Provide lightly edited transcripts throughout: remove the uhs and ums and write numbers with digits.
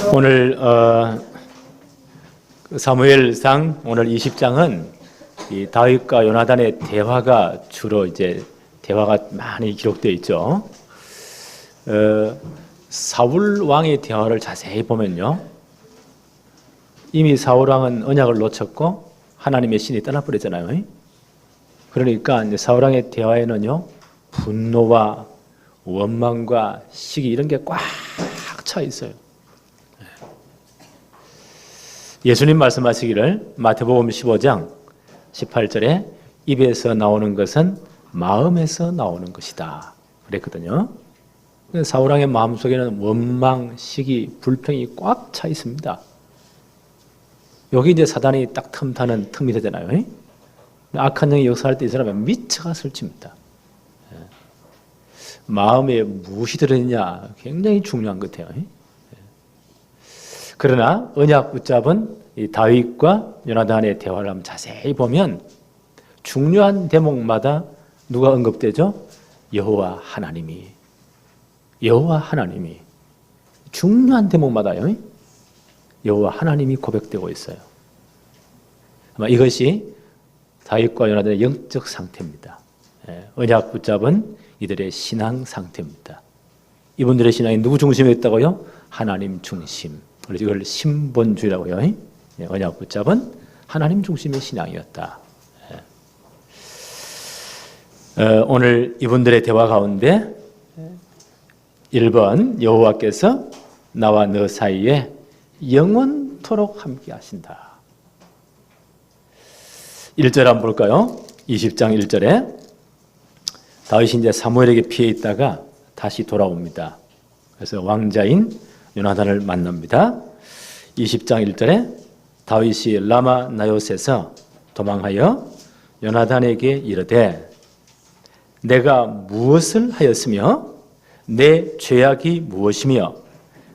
오늘 사무엘상 오늘 20장은 이 다윗과 요나단의 대화가 주로 이제 대화가 많이 기록되어 있죠. 사울 왕의 대화를 자세히 보면요, 이미 사울 왕은 언약을 놓쳤고 하나님의 신이 떠나버렸잖아요. 그러니까 이제 사울 왕의 대화에는요, 분노와 원망과 시기 이런 게 꽉 차 있어요. 예수님 말씀하시기를 마태복음 15장 18절에 입에서 나오는 것은 마음에서 나오는 것이다 그랬거든요. 사울 왕의 마음속에는 원망, 시기, 불평이 꽉 차 있습니다. 여기 이제 사단이 딱 틈타는 틈이 되잖아요. 악한 영이 역사할 때 이 사람은 미쳐가 설칩니다. 마음에 무엇이 들어있냐 굉장히 중요한 것 같아요. 그러나 언약 붙잡은 이 다윗과 요나단의 대화를 한번 자세히 보면 중요한 대목마다 누가 언급되죠? 여호와 하나님이 중요한 대목마다요, 여호와 하나님이 고백되고 있어요. 아마 이것이 다윗과 요나단의 영적 상태입니다. 언약 붙잡은 이들의 신앙 상태입니다. 이분들의 신앙이 누구 중심이었다고요? 하나님 중심. 그래서 이걸 신본주의라고요. 언약 붙잡은 하나님 중심의 신앙이었다. 오늘 이분들의 대화 가운데 1번 여호와께서 나와 너 사이에 영원토록 함께 하신다. 1절 한번 볼까요? 20장 1절에 다윗이 이제 사무엘에게 피해 있다가 다시 돌아옵니다. 그래서 왕자인 요나단을 만납니다. 20장 1절에 다윗이 라마 나요셋에서 도망하여 요나단에게 이르되 내가 무엇을 하였으며 내 죄악이 무엇이며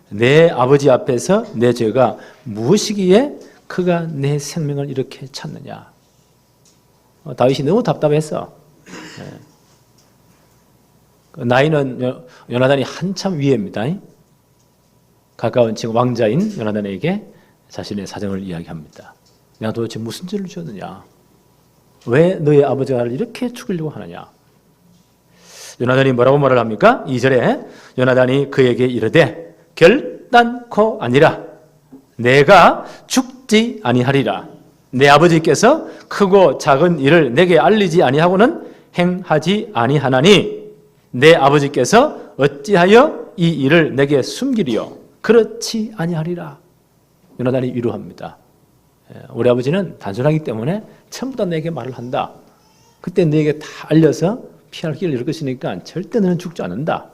내 아버지 앞에서 내 죄가 무엇이기에 그가 내 생명을 이렇게 찾느냐. 다윗이 너무 답답했어. 나이는 요나단이 한참 위에입니다. 가까운 지금 왕자인 요나단에게 자신의 사정을 이야기합니다. 내가 도대체 무슨 죄를 지었느냐? 왜 너의 아버지가 나를 이렇게 죽이려고 하느냐? 요나단이 뭐라고 말을 합니까? 2절에 요나단이 그에게 이르되 결단코 아니라 내가 죽지 아니하리라. 내 아버지께서 크고 작은 일을 내게 알리지 아니하고는 행하지 아니하나니 내 아버지께서 어찌하여 이 일을 내게 숨기리요? 그렇지 아니하리라. 요나단이 위로합니다. 우리 아버지는 단순하기 때문에 전부 다 내게 말을 한다. 그때 너에게 다 알려서 피할 길을 잃을 것이니까 절대 너는 죽지 않는다.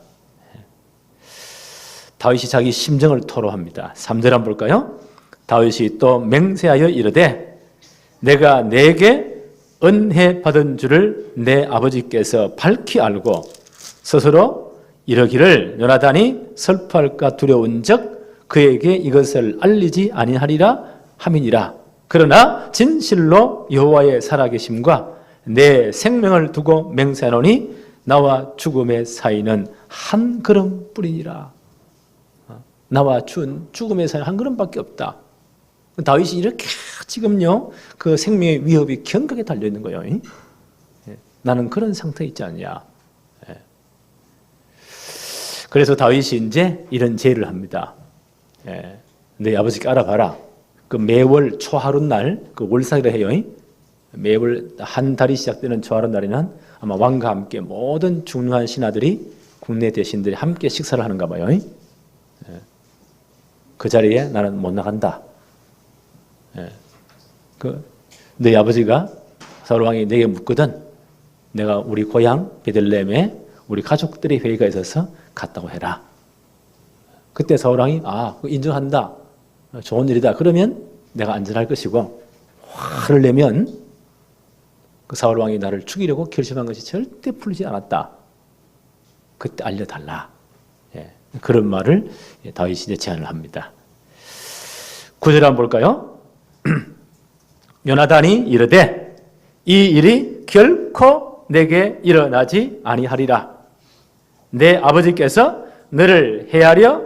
다윗이 자기 심정을 토로합니다. 3절 한번 볼까요? 다윗이 또 맹세하여 이르되 내가 내게 은혜 받은 줄을 내 아버지께서 밝히 알고 스스로 이르기를 요나단이 슬퍼할까 두려운 적 그에게 이것을 알리지 아니하리라 함이니라. 그러나 진실로 여호와의 살아계심과 내 생명을 두고 맹세하노니 나와 죽음의 사이는 한 걸음뿐이니라. 나와 죽음의 사이는 한 걸음밖에 없다. 다윗이 이렇게 지금요 그 생명의 위협이 경각에 달려 있는 거예요. 나는 그런 상태에 있지 않냐. 그래서 다윗이 이제 이런 제의를 합니다. 내 아버지께 알아봐라. 그 매월 초하룻날, 그 월삭이라 해요. 매월 한 달이 시작되는 초하룻날에는 아마 왕과 함께 모든 중요한 신하들이 국내 대신들이 함께 식사를 하는가 봐요. 그 자리에 나는 못 나간다. 내 아버지가 사울 왕이 내게 묻거든 내가 우리 고향 베들레헴에 우리 가족들의 회의가 있어서 갔다고 해라. 그때 사울 왕이 인정한다. 좋은 일이다. 그러면 내가 안전할 것이고 화를 내면 그 사울 왕이 나를 죽이려고 결심한 것이 절대 풀리지 않았다. 그때 알려달라. 그런 말을 다윗이 이제 제안을 합니다. 9절 한번 볼까요? 요나단이 이르되 이 일이 결코 내게 일어나지 아니하리라. 내 아버지께서 너를 해하려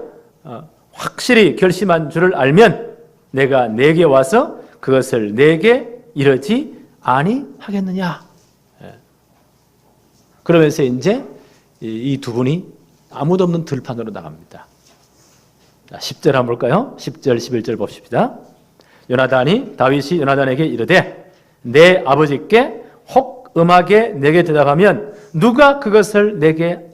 확실히 결심한 줄을 알면 내가 내게 와서 그것을 내게 이르지 아니하겠느냐. 그러면서 이제 이 두 분이 아무도 없는 들판으로 나갑니다. 10절 한번 볼까요? 10절 11절 봅시다. 다윗이 요나단에게 이르되 내 아버지께 혹 음하게 내게 대답하면 누가 그것을 내게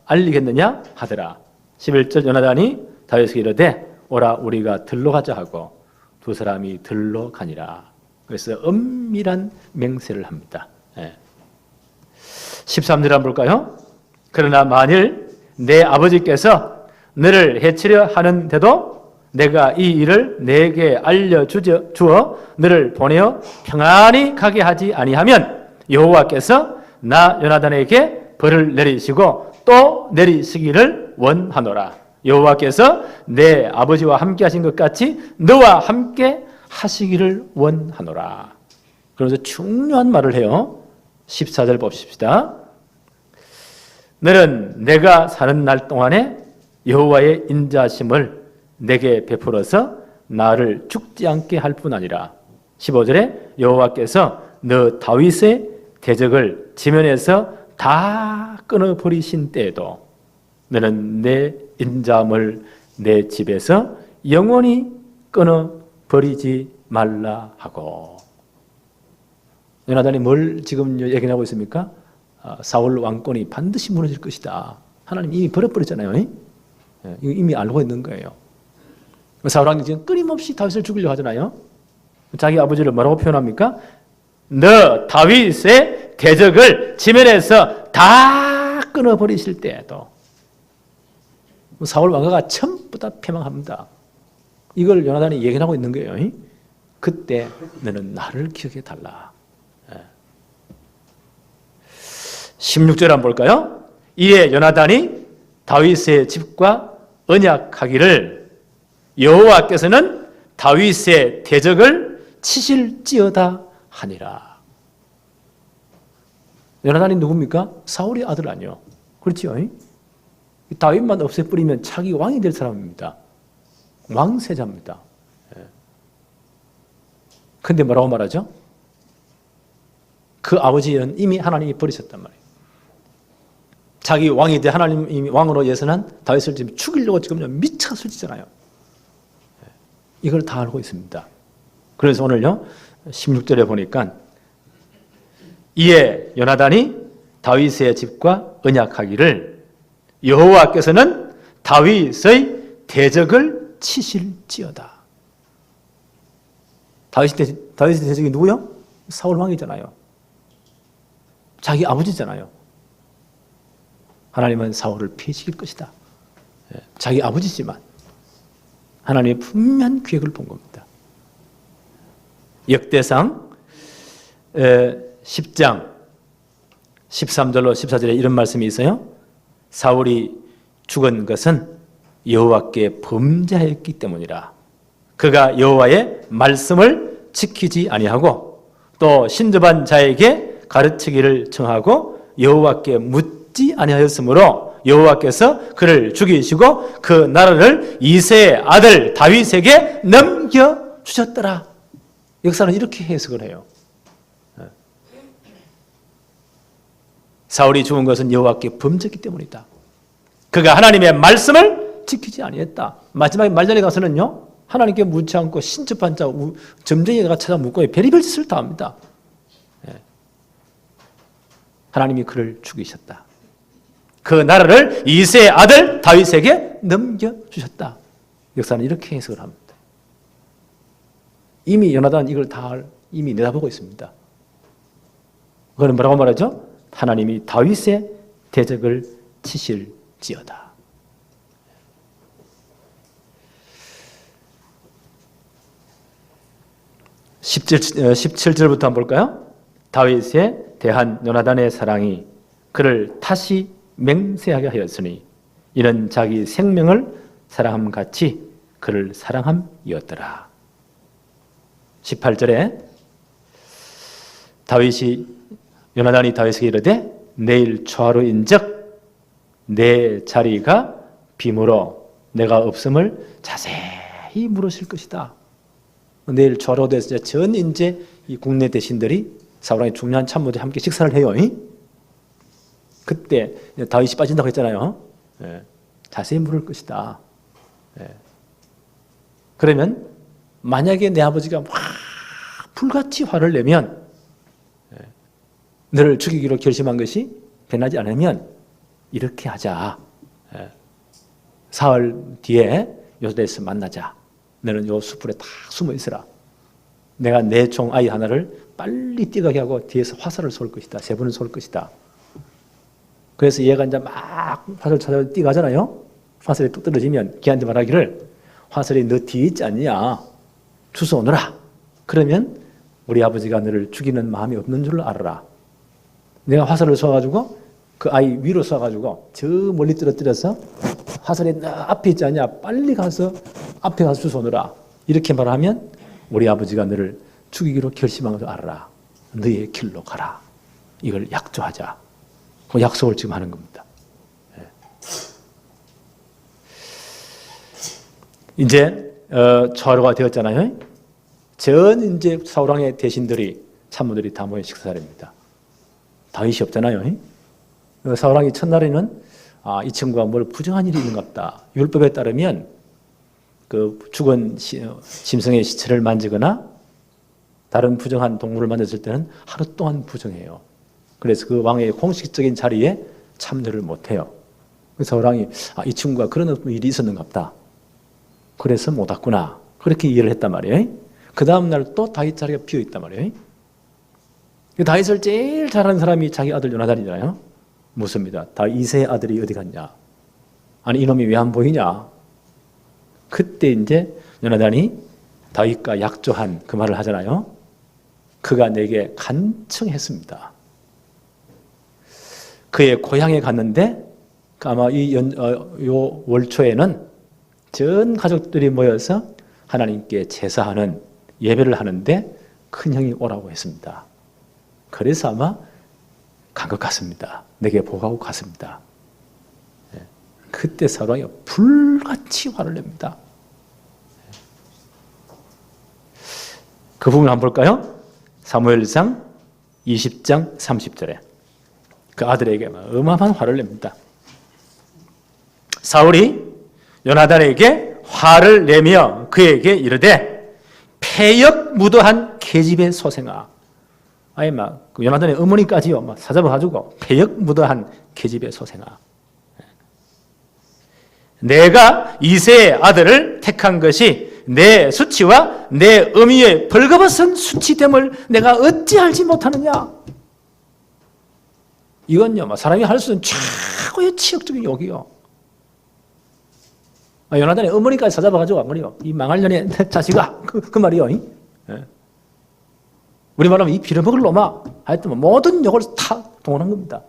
알리겠느냐 하더라. 11절 요나단이 다윗에게 이르되 오라 우리가 들로 가자 하고 두 사람이 들로 가니라. 그래서 엄밀한 맹세를 합니다. 13절 한번 볼까요? 그러나 만일 내 아버지께서 너를 해치려 하는데도 내가 이 일을 내게 알려주어 너를 보내어 평안히 가게 하지 아니하면 여호와께서 나 요나단에게 벌을 내리시고 또 내리시기를 원하노라. 여호와께서 내 아버지와 함께 하신 것 같이 너와 함께 하시기를 원하노라. 그러면서 중요한 말을 해요. 14절 봅시다. 너는 내가 사는 날 동안에 여호와의 인자심을 내게 베풀어서 나를 죽지 않게 할 뿐 아니라 15절에 여호와께서 너 다윗의 대적을 지면에서 다 끊어버리신 때에도 너는 내 인자함을 내 집에서 영원히 끊어버리지 말라 하고. 요나단이 뭘 지금 얘기하고 있습니까? 사울 왕권이 반드시 무너질 것이다. 하나님 이미 버려버렸잖아요. 이미 알고 있는 거예요. 사울 왕이 지금 끊임없이 다윗을 죽이려고 하잖아요. 자기 아버지를 뭐라고 표현합니까? 너 다윗의 대적을 지면에서 다 끊어버리실 때에도. 사울 왕가가 전부 다 패망합니다. 이걸 요나단이 얘기하고 있는 거예요. 그때 너는 나를 기억해 달라. 16절 한번 볼까요? 이에 요나단이 다윗의 집과 언약하기를 여호와께서는 다윗의 대적을 치실지어다 하니라. 요나단이 누굽니까? 사울의 아들 아니요. 그렇죠? 다윗만 없애버리면 자기 왕이 될 사람입니다. 왕세자입니다. 근데 뭐라고 말하죠? 그 아버지는 이미 하나님이 버리셨단 말이에요. 자기 왕이 돼 하나님이 왕으로 예선한 다윗을 지금 죽이려고 지금 미쳐 설치잖아요. 이걸 다 알고 있습니다. 그래서 오늘요 16절에 보니까 이에 요나단이 다윗의 집과 언약하기를 여호와께서는 다윗의 대적을 치실지어다. 다윗의 대적이 누구요? 사울 왕이잖아요. 자기 아버지잖아요. 하나님은 사울을 피해시킬 것이다. 자기 아버지지만 하나님의 분명한 계획을 본 겁니다. 역대상 10장 13절로 14절에 이런 말씀이 있어요. 사울이 죽은 것은 여호와께 범죄하였기 때문이라. 그가 여호와의 말씀을 지키지 아니하고 또 신접한 자에게 가르치기를 청하고 여호와께 묻지 아니하였으므로 여호와께서 그를 죽이시고 그 나라를 이새의 아들 다윗에게 넘겨주셨더라. 역사는 이렇게 해석을 해요. 사울이 죽은 것은 여호와께 범죄했기 때문이다. 그가 하나님의 말씀을 지키지 아니했다. 마지막에 말자리에 가서는요 하나님께 묻지 않고 신접한 자 점쟁이가 찾아 묻고 별의별 짓을 다 합니다. 하나님이 그를 죽이셨다. 그 나라를 이새의 아들 다윗에게 넘겨주셨다. 역사는 이렇게 해석을 합니다. 이미 요나단 이걸 다 이미 내다보고 있습니다. 그거는 뭐라고 말하죠? 하나님이 다윗의 대적을 치실지어다. 어, 17절부터 한번 볼까요? 다윗에 대한 요나단의 사랑이 그를 다시 맹세하게 하였으니 이는 자기 생명을 사랑함 같이 그를 사랑함이었더라. 18절에 요나단이 다윗에게 이르되 내일 초하루인즉 내 자리가 빔으로 내가 없음을 자세히 물으실 것이다. 내일 좌로돼서 전 이제 이 국내 대신들이 사울왕의 중요한 참모들이 함께 식사를 해요. 그때 다윗이 빠진다고 했잖아요. 자세히 물을 것이다. 그러면 만약에 내 아버지가 불같이 화를 내면 너를 죽이기로 결심한 것이 변하지 않으면 이렇게 하자. 사흘 뒤에 요새에서 만나자. 너는 요 숲풀에 다 숨어 있으라. 내가 내 종 아이 하나를 빨리 뛰가게 하고 뒤에서 화살을 쏠 것이다. 3번을 쏠 것이다. 그래서 얘가 이제 막 화살 찾아 뛰가잖아요. 화살이 뚝 떨어지면 걔한테 말하기를 화살이 너 뒤에 있지 않냐? 주워 오너라. 그러면 우리 아버지가 너를 죽이는 마음이 없는 줄 알아라. 내가 화살을 쏘아가지고 그 아이 위로 쏘아가지고 저 멀리 떨어뜨려서 화살이 너 앞에 있지 않냐? 빨리 가서 앞에 가서 주워 오너라. 이렇게 말하면 우리 아버지가 너를 죽이기로 결심한 걸 알아라. 너의 길로 가라. 이걸 약조하자. 그 약속을 지금 하는 겁니다. 이제 좌로가 되었잖아요. 전 이제 사울왕의 대신들이 참모들이 다 모여 식사합니다. 다윗이 없잖아요. 사울왕이 첫날에는 이 친구가 뭘 부정한 일이 있는 것 같다. 율법에 따르면 그 죽은 짐승의 시체를 만지거나 다른 부정한 동물을 만졌을 때는 하루 동안 부정해요. 그래서 그 왕의 공식적인 자리에 참여를 못해요. 그래서 사울왕이 이 친구가 그런 일이 있었는가 보다. 그래서 못 왔구나. 그렇게 이해를 했단 말이에요. 그 다음날 또 다윗 자리가 비어있단 말이에요. 다윗을 제일 잘하는 사람이 자기 아들 요나단이잖아요. 묻습니다. 이새의 아들이 어디 갔냐? 아니 이놈이 왜 안 보이냐? 그때 이제 요나단이 다윗과 약조한 그 말을 하잖아요. 그가 내게 간청했습니다. 그의 고향에 갔는데 아마 요 월초에는 전 가족들이 모여서 하나님께 제사하는 예배를 하는데 큰형이 오라고 했습니다. 그래서 아마 간 것 같습니다. 내게 보고하고 갔습니다. 그때 사울왕이 불같이 화를 냅니다. 그 부분 한번 볼까요? 사무엘상 20장 30절에 그 아들에게 어마어마한 화를 냅니다. 사울이 요나단에게 화를 내며 그에게 이르되 패역 무도한 계집의 소생아. 아예 막 요나단의 어머니까지요 막 사잡아가지고 패역 무도한 계집의 소생아. 내가 이새의 아들을 택한 것이 내 수치와 내 어미의 벌거벗은 수치됨을 내가 어찌 알지 못하느냐. 이건요 사람이 할 수 있는 최고의 치욕적인 욕이요. 요나단의 어머니까지 사잡아가지고 안 그래요. 이 망할 년의 자식아 그 말이요. 우리 말하면 이 빌어먹을 놈아. 하여튼 모든 욕을 다 동원한 겁니다.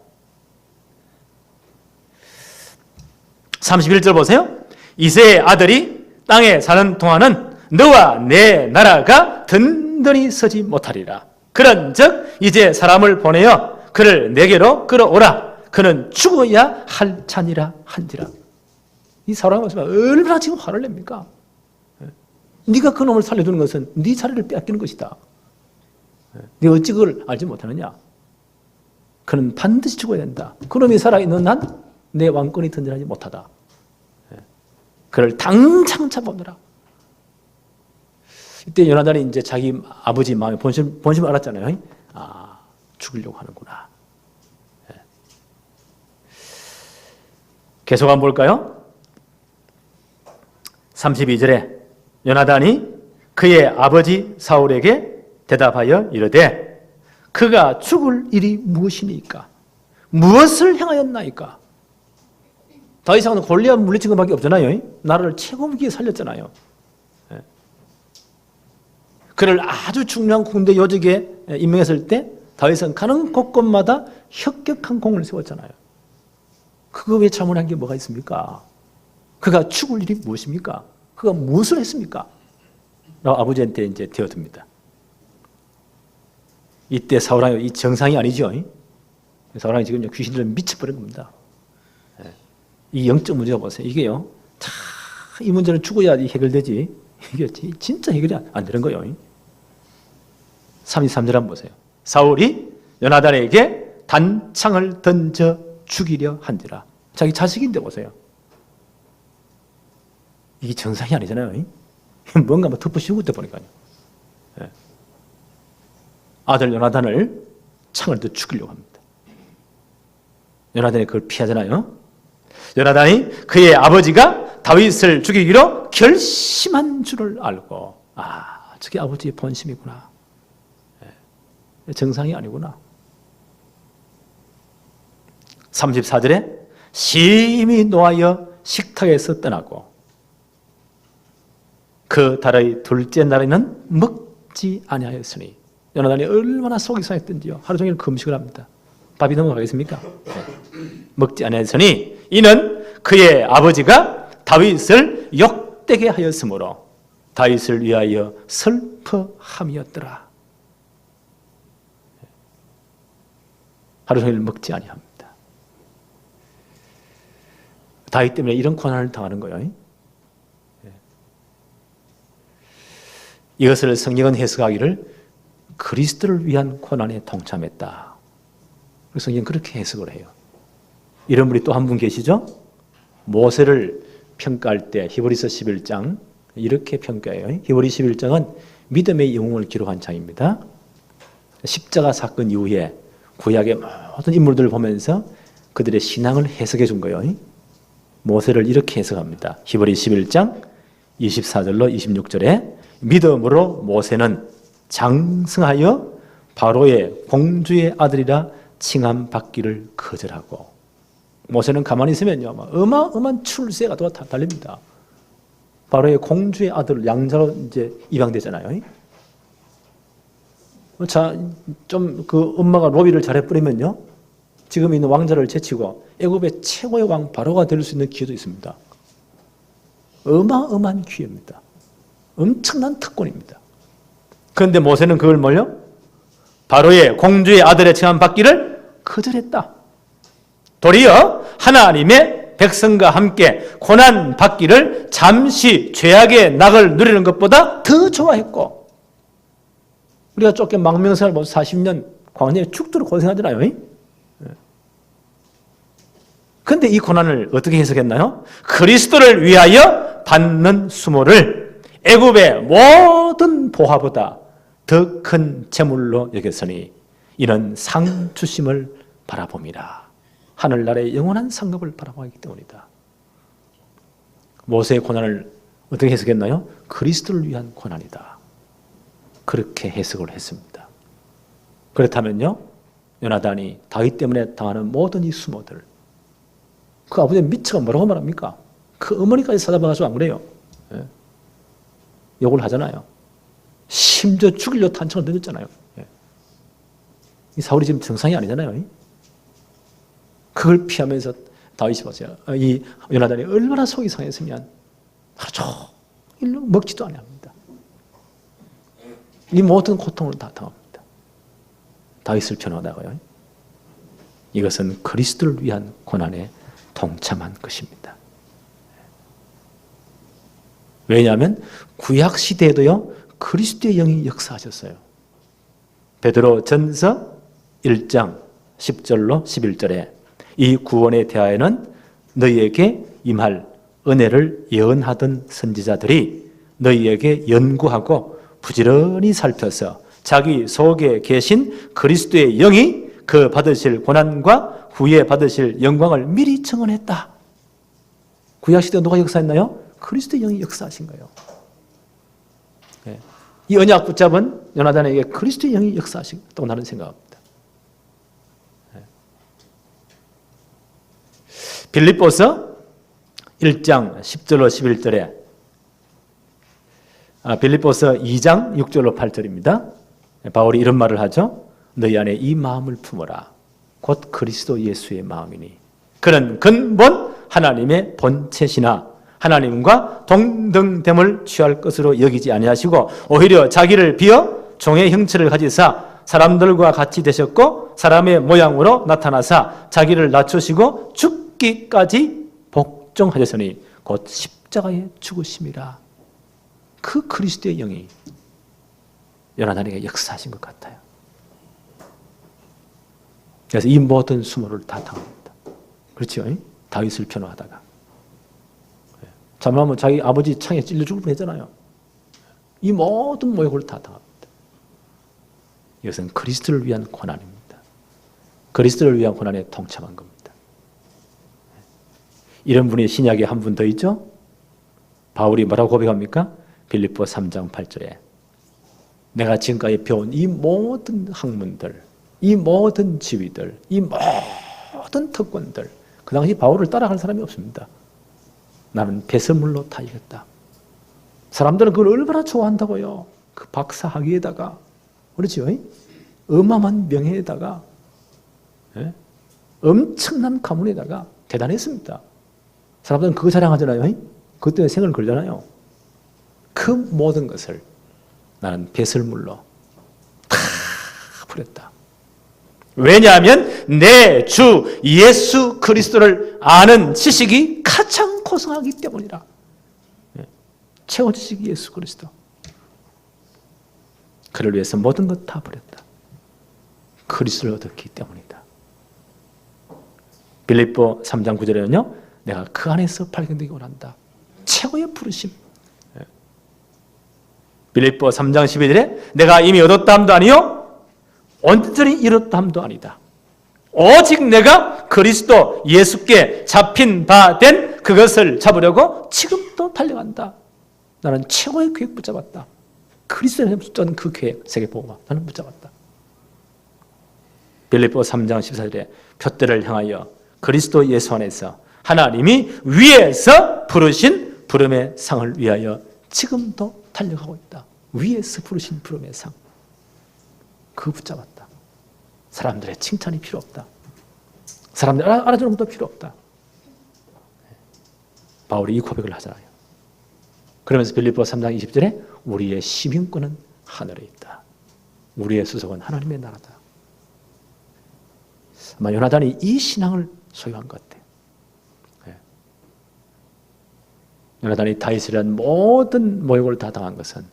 31절 보세요. 이새의 아들이 땅에 사는 동안은 너와 내 나라가 든든히 서지 못하리라. 그런즉 이제 사람을 보내어 그를 내게로 끌어오라. 그는 죽어야 할 잔이라 한지라. 이 사람이 얼마나 지금 화를 냅니까? 네가 그 놈을 살려두는 것은 네 자리를 빼앗기는 것이다. 네가 어찌 그걸 알지 못하느냐? 그는 반드시 죽어야 된다. 그놈이 살아있는 한 내 왕권이 든든하지 못하다. 그를 당장 잡아오너라. 이때 요나단이 이제 자기 아버지 마음에 본심을 알았잖아요. 죽으려고 하는구나. 계속 한번 볼까요? 32절에 요나단이 그의 아버지 사울에게 대답하여 이르되 그가 죽을 일이 무엇이니까? 무엇을 행하였나이까? 다윗은 골리앗 물리친 것밖에 없잖아요. 나라를 최고무기에 살렸잖아요. 그를 아주 중요한 군대 요직에 임명했을 때 다윗은 가는 곳곳마다 혁격한 공을 세웠잖아요. 그거 외에 자문한 게 뭐가 있습니까? 그가 죽을 일이 무엇입니까? 그가 무엇을 했습니까? 라고 아버지한테 이제 되어듭니다. 이때 사울왕이 이 정상이 아니죠. 사울왕이 지금 귀신들은 미쳐버린 겁니다. 이 영적 문제가 보세요. 이게요, 참 이 문제는 죽어야 해결되지. 이게 진짜 해결이 안 되는 거예요. 33절 한번 보세요. 사울이 요나단에게 단창을 던져 죽이려 한지라. 자기 자식인데 보세요. 이게 정상이 아니잖아요. 뭔가 뭐 덮으시고 있다 보니까요. 아들 요나단을 창을 더 죽이려고 합니다. 요나단이 그걸 피하잖아요. 요나단이 그의 아버지가 다윗을 죽이기로 결심한 줄을 알고, 저게 아버지의 본심이구나. 정상이 아니구나. 34절에 심히 노하여 식탁에서 떠나고 그 달의 둘째 날에는 먹지 아니하였으니. 요나단이 얼마나 속이 상했던지요. 하루 종일 금식을 합니다. 밥이 넘어가겠습니까? 먹지 아니하였으니 이는 그의 아버지가 다윗을 욕되게 하였으므로 다윗을 위하여 슬퍼함이었더라. 하루 종일 먹지 아니합니다. 다윗 때문에 이런 고난을 당하는 거예요. 이것을 성경은 해석하기를 그리스도를 위한 고난에 동참했다. 성경은 그렇게 해석을 해요. 이런 분이 또 한 분 계시죠? 모세를 평가할 때 히브리서 11장 이렇게 평가해요. 히브리 11장은 믿음의 영웅을 기록한 장입니다. 십자가 사건 이후에 구약의 모든 인물들을 보면서 그들의 신앙을 해석해 준 거예요. 모세를 이렇게 해석합니다. 히브리 11장 24절로 26절에 믿음으로 모세는 장성하여 바로의 공주의 아들이라 칭함받기를 거절하고. 모세는 가만히 있으면요 어마어마한 출세가 또 달립니다. 바로의 공주의 아들 양자로 이제 입양되잖아요. 자, 좀 그 엄마가 로비를 잘해버리면요 지금 있는 왕자를 제치고 애굽의 최고의 왕 바로가 될 수 있는 기회도 있습니다. 어마어마한 기회입니다. 엄청난 특권입니다. 그런데 모세는 그걸 뭘요? 바로의 공주의 아들의 칭함받기를 거절했다. 도리어 하나님의 백성과 함께 고난받기를 잠시 죄악의 낙을 누리는 것보다 더 좋아했고, 우리가 쫓겨 망명생활 40년 광야에 죽도록 고생하잖아요. 그런데 이 고난을 어떻게 해석했나요? 그리스도를 위하여 받는 수모를 애굽의 모든 보화보다 더 큰 재물로 여겼으니 이는 상 주심을 바라봅니다. 하늘나라의 영원한 상급을 바라보기 때문이다. 모세의 고난을 어떻게 해석했나요? 그리스도를 위한 고난이다. 그렇게 해석을 했습니다. 그렇다면요, 요나단이 다윗 때문에 당하는 모든 이 수모들, 그 아버지 미처가 뭐라고 말합니까? 그 어머니까지 찾아봐가지고 안 그래요? 욕을 하잖아요. 심지어 죽이려 탄창을 던졌잖아요. 이 사울이 지금 정상이 아니잖아요. 그걸 피하면서 다윗이 보세요. 이 요나단이 얼마나 속이 상했으면 하루 종일 먹지도 않습니다. 이 모든 고통을 다 당합니다. 다윗을 변호하다가요. 이것은 그리스도를 위한 고난에 동참한 것입니다. 왜냐하면 구약 시대에도요 그리스도의 영이 역사하셨어요. 베드로 전서 1장 10절로 11절에 이 구원에 대하여는 너희에게 임할 은혜를 예언하던 선지자들이 너희에게 연구하고 부지런히 살펴서 자기 속에 계신 그리스도의 영이 그 받으실 고난과 후에 받으실 영광을 미리 청언했다. 구약시대에 누가 역사했나요? 그리스도의 영이 역사하신 거예요. 이 언약 붙잡은 요나단에게 그리스도의 영이 역사하셨다고 나는 생각합니다. 빌립보서 1장 10절로 11절에 빌립보서 2장 6절로 8절입니다. 바울이 이런 말을 하죠. 너희 안에 이 마음을 품어라. 곧 그리스도 예수의 마음이니 그는 근본 하나님의 본체시나 하나님과 동등됨을 취할 것으로 여기지 아니하시고 오히려 자기를 비어 종의 형체를 가지사 사람들과 같이 되셨고 사람의 모양으로 나타나사 자기를 낮추시고 죽기까지 복종하셨으니 곧 십자가의 죽으심이라. 그 그리스도의 영이 요나단에게 역사하신 것 같아요. 그래서 이 모든 수모를 다 당합니다. 그렇죠? 다윗을 변호하다가 잘못하면 자기 아버지 창에 찔려 죽을 뻔했잖아요. 이 모든 모욕을 다 당합니다. 이것은 그리스도를 위한 고난입니다. 그리스도를 위한 고난에 동참한 겁니다. 이런 분이 신약에 한 분 더 있죠? 바울이 뭐라고 고백합니까? 빌립보 3장 8절에 내가 지금까지 배운 이 모든 학문들, 이 모든 지위들, 이 모든 특권들, 그 당시 바울을 따라갈 사람이 없습니다. 나는 배설물로 다 이겼다. 사람들은 그걸 얼마나 좋아한다고요. 그 박사 학위에다가, 그렇죠? 어마어마한 명예에다가, 엄청난 가문에다가 대단했습니다. 사람들은 그거 자랑하잖아요. 그것 때문에 생을 걸잖아요. 그 모든 것을 나는 배설물로 다 버렸다. 왜냐하면 내 주 예수 그리스도를 아는 지식이 가장 고상하기 때문이라. 최고 지식이 예수 그리스도. 그를 위해서 모든 것 다 버렸다. 그리스도를 얻었기 때문이다. 빌립보 3장 9절에는요. 내가 그 안에서 발견되기 원한다. 최고의 부르심. 빌립보 3장 12절에 내가 이미 얻었다함도 아니요 온전히 이뤘다함도 아니다. 오직 내가 그리스도 예수께 잡힌 바 된 그것을 잡으려고 지금도 달려간다. 나는 최고의 계획 붙잡았다. 그리스도에 붙잡은 그 계획, 세계복음화 나는 붙잡았다. 빌립보 3장 14절에 표대를 향하여 그리스도 예수 안에서 하나님이 위에서 부르신 부름의 상을 위하여 지금도 달려가고 있다. 위에서 부르신 부름의 상. 그거 붙잡았다. 사람들의 칭찬이 필요 없다. 사람들 알아주는 것도 필요 없다. 바울이 이 고백을 하잖아요. 그러면서 빌립보 3장 20절에 우리의 시민권은 하늘에 있다. 우리의 수속은 하나님의 나라다. 아마 요나단이 이 신앙을 소유한 것 같아요. 요나단이 다윗이라는 모든 모욕을 다 당한 것은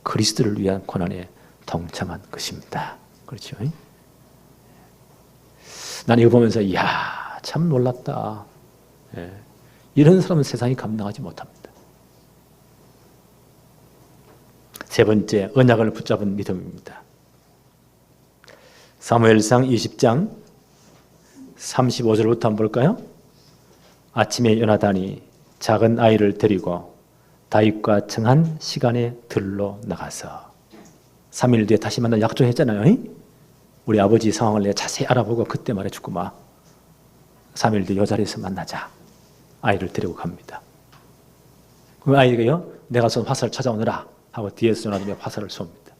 그리스도를 위한 고난에 동참한 것입니다. 그렇죠? 난 이거 보면서 이야 참 놀랍다. 이런 사람은 세상이 감당하지 못합니다. 세 번째, 언약을 붙잡은 믿음입니다. 사무엘상 20장 35절부터 한번 볼까요? 아침에 요나단이 작은 아이를 데리고 다윗과 청한 시간에 들로 나가서 3일 뒤에 다시 만나 약속했잖아요. 우리 아버지 상황을 내가 자세히 알아보고 그때 말해주구마. 3일 뒤에 이 자리에서 만나자. 아이를 데리고 갑니다. 그 아이가요, 내가 쏜 화살을 찾아오느라 하고 뒤에서 요나단이 화살을 쏩니다.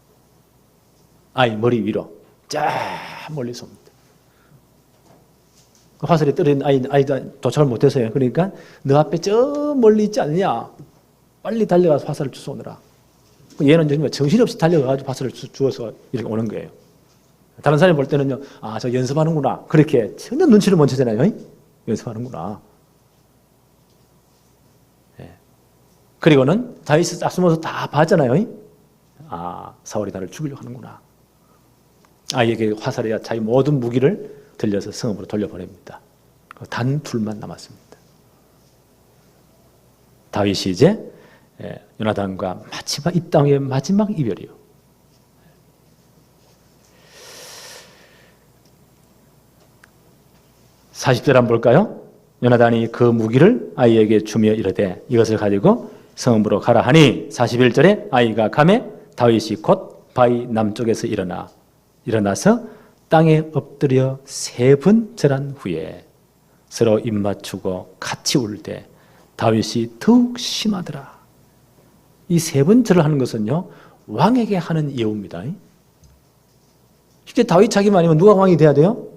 아이 머리 위로 쫙 멀리 쏩니다. 그 화살이 떨어진 아이도 도착을 못해서요. 그러니까 너 앞에 저 멀리 있지 않느냐. 빨리 달려가서 화살을 쏘느라. 얘는 정말 정신없이 달려가서 화살을 주워서 이렇게 오는 거예요. 다른 사람이 볼 때는요, 아, 저 연습하는구나. 그렇게 전혀 눈치를 못 채잖아요. 연습하는구나. 그리고는 다윗이 딱 숨어서 다 봤잖아요. 아, 사울이 나를 죽이려고 하는구나. 아이에게 화살이야 자기 모든 무기를 들려서 성읍으로 돌려보냅니다. 단 둘만 남았습니다. 다윗이 이제 요나단과 마지막 이 땅의 마지막 이별이요. (40절) 한번 볼까요? 요나단이 그 무기를 아이에게 주며 이르되 이것을 가지고 성읍으로 가라 하니 41절에 아이가 가매 다윗이 곧 바위 남쪽에서 일어나서 땅에 엎드려 3번 절한 후에 서로 입맞추고 같이 울되 다윗이 더욱 심하더라. 이 3번 절을 하는 것은요, 왕에게 하는 예우입니다. 실제 다윗 자기만 아니면 누가 왕이 돼야 돼요?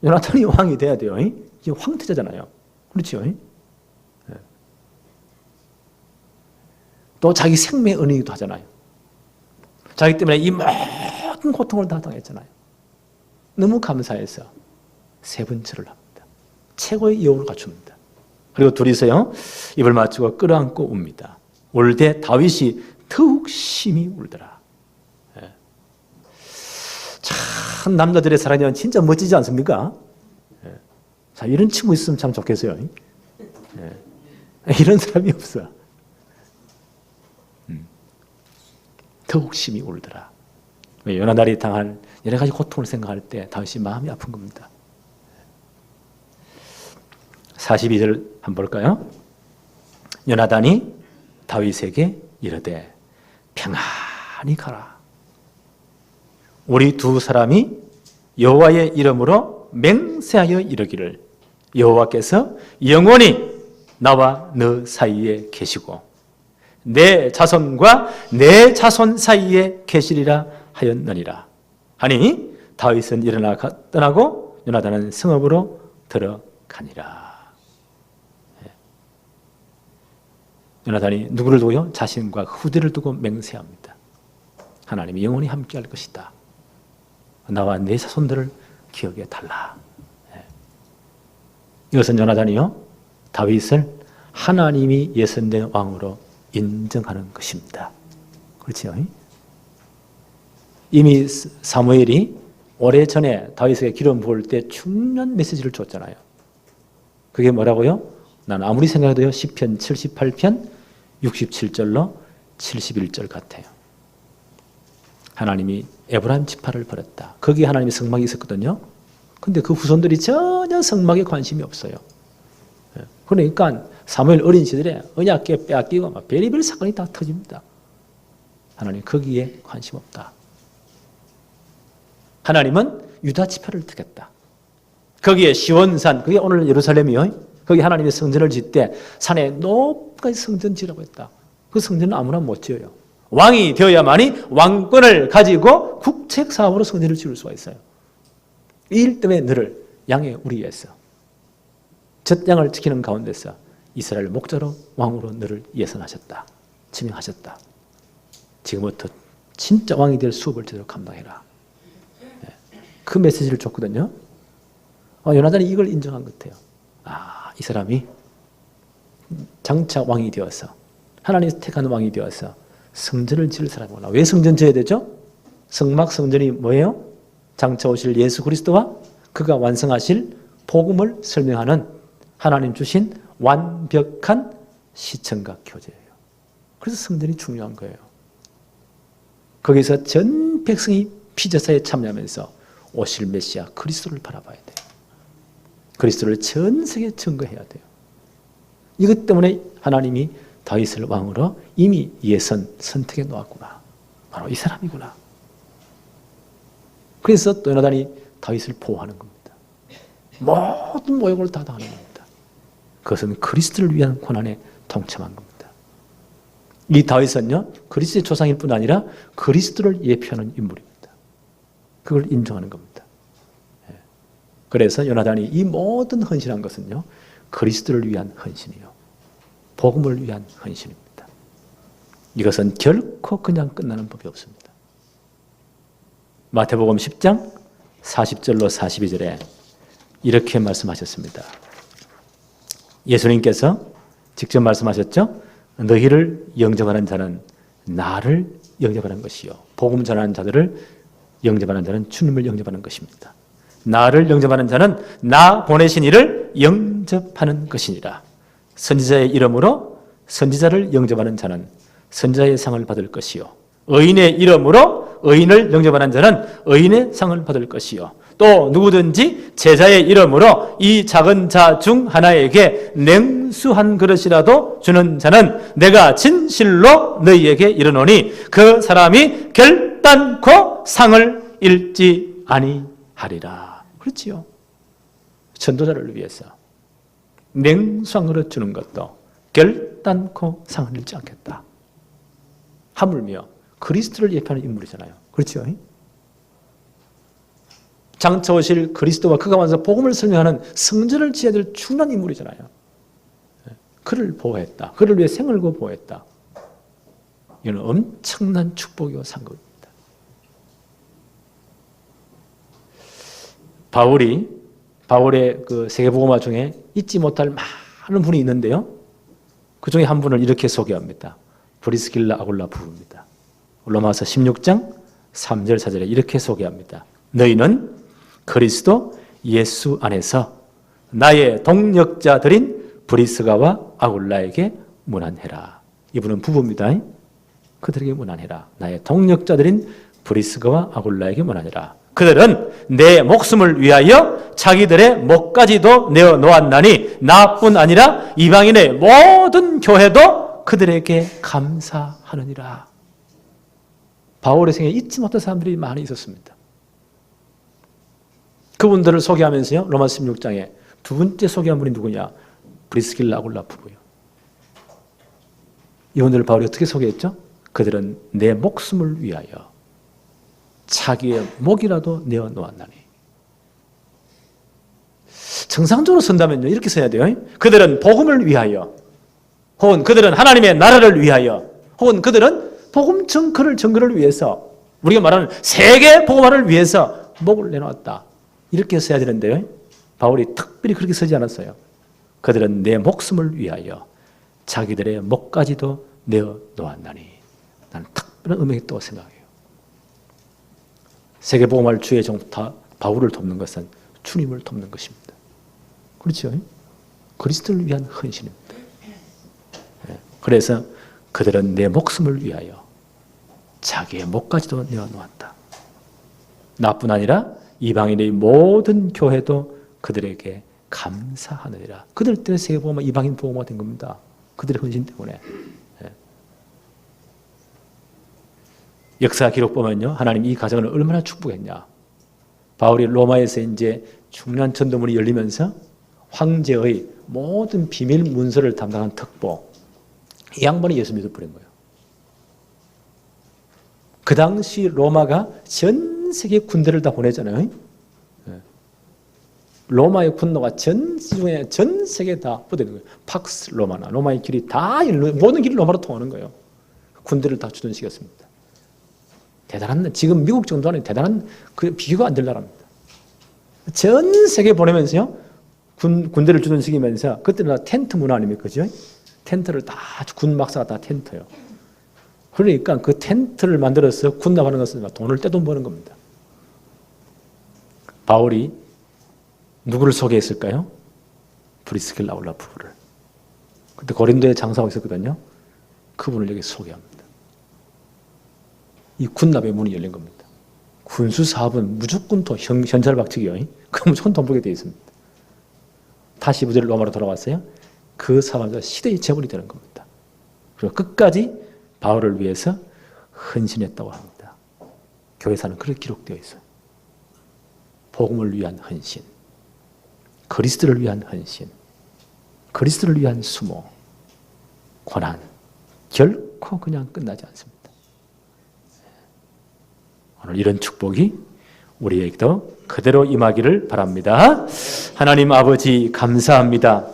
요나단이 왕이 돼야 돼요. 지금 황태자잖아요. 그렇죠? 또 자기 생명의 은혜이기도 하잖아요. 자기 때문에 이 모든 고통을 다 당했잖아요. 너무 감사해서 3번 절을 합니다. 최고의 예우를 갖춥니다. 그리고 둘이서요 입을 맞추고 끌어안고 웁니다. 울 때 다윗이 더욱 심히 울더라. 참 남자들의 사랑은 진짜 멋지지 않습니까? 자, 이런 친구 있으면 참 좋겠어요. 이런 사람이 없어. 더욱 심히 울더라. 요나단이 당할 여러 가지 고통을 생각할 때 다윗이 마음이 아픈 겁니다. 42절 한번 볼까요? 요나단이 다윗에게 이르되 평안히 가라. 우리 두 사람이 여호와의 이름으로 맹세하여 이르기를 여호와께서 영원히 나와 너 사이에 계시고 내 자손과 내 자손 사이에 계시리라 하였느니라 하니 다윗은 일어나 떠나고 요나단은 성읍으로 들어가니라. 요나단이 누구를 두고요? 자신과 후대를 두고 맹세합니다. 하나님이 영원히 함께할 것이다. 나와 내 자손들을 기억해 달라. 이것은 요나단이요 다윗을 하나님이 예선된 왕으로 인정하는 것입니다. 그렇죠? 이미 사무엘이 오래전에 다윗에게 기름 부을 때 중요한 메시지를 줬잖아요. 그게 뭐라고요? 나는 아무리 생각해도요 시편 78편 67절로 71절 같아요. 하나님이 에브라임 지파를 버렸다. 거기에 하나님의 성막이 있었거든요. 근데 그 후손들이 전혀 성막에 관심이 없어요. 그러니까 사무엘 어린 시절에 언약궤 빼앗기고 막 별의별 사건이 다 터집니다. 하나님 거기에 관심 없다. 하나님은 유다 지파를 택했다. 거기에 시온산, 그게 오늘 예루살렘이요. 거기 하나님의 성전을 짓되 산에 높게 성전 지으라고 했다. 그 성전은 아무나 못 지어요. 왕이 되어야만이 왕권을 가지고 국책 사업으로 성전을 지을 수가 있어요. 이 일 때문에 너를 양의 우리에서 젖양을 지키는 가운데서 이스라엘 목자로 왕으로 너를 예선하셨다. 지명하셨다. 지금부터 진짜 왕이 될 수업을 제대로 감당해라. 그 메시지를 줬거든요. 요나단이 이걸 인정한 것 같아요. 이 사람이 장차 왕이 되어서 하나님이 택한 왕이 되어서 성전을 지을 사람이구나. 왜 성전 지어야 되죠? 성막 성전이 뭐예요? 장차 오실 예수 그리스도와 그가 완성하실 복음을 설명하는 하나님 주신 완벽한 시청각 교제예요. 그래서 성전이 중요한 거예요. 거기서 전 백성이 피제사에 참여하면서 오실 메시아 그리스도를 바라봐야 돼요. 그리스도를 전 세계에 증거해야 돼요. 이것 때문에 하나님이 다윗을 왕으로 이미 선택해 놓았구나. 바로 이 사람이구나. 그래서 또 요나단이 다윗을 보호하는 겁니다. 모든 모욕을 다 당하는 겁니다. 그것은 그리스도를 위한 고난에 동참한 겁니다. 이 다윗은요 그리스도의 조상일 뿐 아니라 그리스도를 예표하는 인물입니다. 그걸 인정하는 겁니다. 그래서 요나단이 이 모든 헌신한 것은요 그리스도를 위한 헌신이요 복음을 위한 헌신입니다. 이것은 결코 그냥 끝나는 법이 없습니다. 마태복음 10장 40절로 42절에 이렇게 말씀하셨습니다. 예수님께서 직접 말씀하셨죠. 너희를 영접하는 자는 나를 영접하는 것이요 복음 전하는 자들을 영접하는 자는 주님을 영접하는 것입니다. 나를 영접하는 자는 나 보내신 이를 영접하는 것이니라. 선지자의 이름으로 선지자를 영접하는 자는 선지자의 상을 받을 것이요 의인의 이름으로 의인을 영접하는 자는 의인의 상을 받을 것이요 또 누구든지 제자의 이름으로 이 작은 자 중 하나에게 냉수 한 그릇이라도 주는 자는 내가 진실로 너희에게 이르노니 그 사람이 결단코 상을 잃지 아니하리라. 그렇지요. 전도자를 위해서 냉수 한 그릇 주는 것도 결단코 상을 잃지 않겠다. 하물며 그리스도를 예표하는 인물이잖아요. 그렇죠? 장차 오실 그리스도와 그가 와서 복음을 설명하는 성전을 지어야 될 중요한 인물이잖아요. 그를 보호했다. 그를 위해 생을 걸고 보호했다. 이건 엄청난 축복이고 상급입니다. 바울의 그 세계복음화 중에 잊지 못할 많은 분이 있는데요. 그 중에 한 분을 이렇게 소개합니다. 브리스길라 아굴라 부부입니다. 로마서 16장 3절 4절에 이렇게 소개합니다. 너희는 그리스도 예수 안에서 나의 동역자들인 브리스가와 아굴라에게 문안해라. 이분은 부부입니다. 그들에게 문안해라. 나의 동역자들인 브리스가와 아굴라에게 문안해라. 그들은 내 목숨을 위하여 자기들의 목까지도 내어 놓았나니 나뿐 아니라 이방인의 모든 교회도 그들에게 감사하느니라. 바울의 생에 잊지 못할 사람들이 많이 있었습니다. 그분들을 소개하면서요, 로마서 16장에 두 번째 소개한 분이 누구냐? 브리스길라 아굴라 부부예요. 이분들을 바울이 어떻게 소개했죠? 그들은 내 목숨을 위하여 자기의 목이라도 내어 놓았나니. 정상적으로 쓴다면요, 이렇게 써야 돼요. 그들은 복음을 위하여, 혹은 그들은 하나님의 나라를 위하여, 혹은 그들은 복음 증거를 위해서, 우리가 말하는 세계 복음화를 위해서 목을 내놓았다. 이렇게 써야 되는데요, 바울이 특별히 그렇게 쓰지 않았어요. 그들은 내 목숨을 위하여 자기들의 목까지도 내어 놓았나니. 나는 특별한 의미가 있다고 생각해요. 세계 복음화를 주의 종 바울을 돕는 것은 주님을 돕는 것입니다. 그렇죠? 그리스도를 위한 헌신입니다. 그래서 그들은 내 목숨을 위하여 자기의 목까지도 내어놓았다. 나뿐 아니라 이방인의 모든 교회도 그들에게 감사하느니라. 그들 때문에 세계 복음화, 이방인 복음화 된 겁니다. 그들의 헌신 때문에. 역사 기록 보면요, 하나님 이 가정을 얼마나 축복했냐. 바울이 로마에서 이제 중요한 전도문이 열리면서 황제의 모든 비밀 문서를 담당한 특보, 이 양반이 예수 믿어버린 거예요. 그 당시 로마가 전 세계 군대를 다 보내잖아요. 로마의 군노가 전 세계 다 뻗어있는 거예요. 팍스 로마나, 로마의 길이 다, 모든 길이 로마로 통하는 거예요. 군대를 다 주둔시켰습니다. 대단한, 지금 미국 정도 하는 대단한, 그 비교가 안 될 나라입니다. 전 세계 보내면서요, 군대를 주둔시키면서, 그때는 다 텐트 문화 아닙니까? 그죠? 텐트를 다, 군 막사가 다 텐트예요. 그러니까 그 텐트를 만들어서 군납하는 것은 돈을 떼돈 버는 겁니다. 바울이 누구를 소개했을까요? 브리스길라 아굴라 부부를. 그때 고린도에 장사하고 있었거든요. 그분을 여기 소개합니다. 이 군납의 문이 열린 겁니다. 군수 사업은 무조건 또 현찰박치기요. 그 무조건 돈 벌게 되어 있습니다. 다시 부대를 로마로 돌아왔어요. 그 사람은 시대의 재물이 되는 겁니다. 그리고 끝까지 바울을 위해서 헌신했다고 합니다. 교회사는 그렇게 기록되어 있어요. 복음을 위한 헌신, 그리스도를 위한 헌신, 그리스도를 위한 수모, 고난, 결코 그냥 끝나지 않습니다. 오늘 이런 축복이 우리에게도 그대로 임하기를 바랍니다. 하나님 아버지 감사합니다.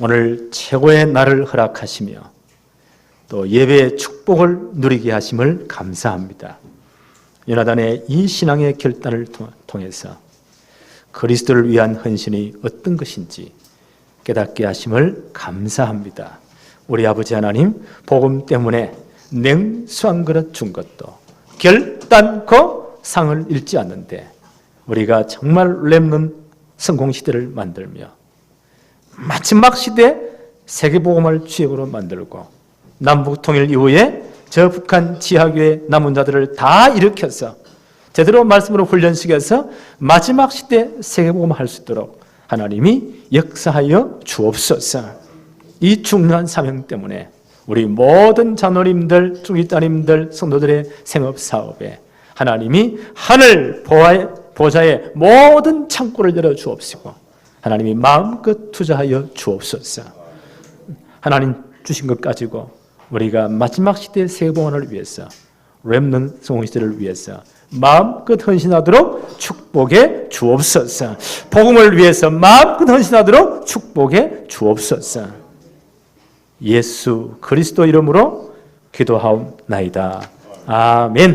오늘 최고의 날을 허락하시며 또 예배의 축복을 누리게 하심을 감사합니다. 요나단의 이 신앙의 결단을 통해서 그리스도를 위한 헌신이 어떤 것인지 깨닫게 하심을 감사합니다. 우리 아버지 하나님, 복음 때문에 냉수 한 그릇 준 것도 결단코 상을 잃지 않는데 우리가 정말 렘넌트 성공시대를 만들며 마지막 시대 세계복음을 주역으로 만들고 남북통일 이후에 저 북한 지하교회 남은 자들을 다 일으켜서 제대로 말씀으로 훈련시켜서 마지막 시대 세계복음을 할 수 있도록 하나님이 역사하여 주옵소서. 이 중요한 사명 때문에 우리 모든 자녀님들, 중직자님들, 성도들의 생업사업에 하나님이 하늘 보좌의 모든 창고를 열어 주옵시고 하나님이 마음껏 투자하여 주옵소서. 하나님 주신 것 가지고 우리가 마지막 시대의 세계복음을 위해서, 렘넌트 성공시대를 위해서 마음껏 헌신하도록 축복해 주옵소서. 복음을 위해서 마음껏 헌신하도록 축복해 주옵소서. 예수 그리스도 이름으로 기도하옵나이다. 아멘.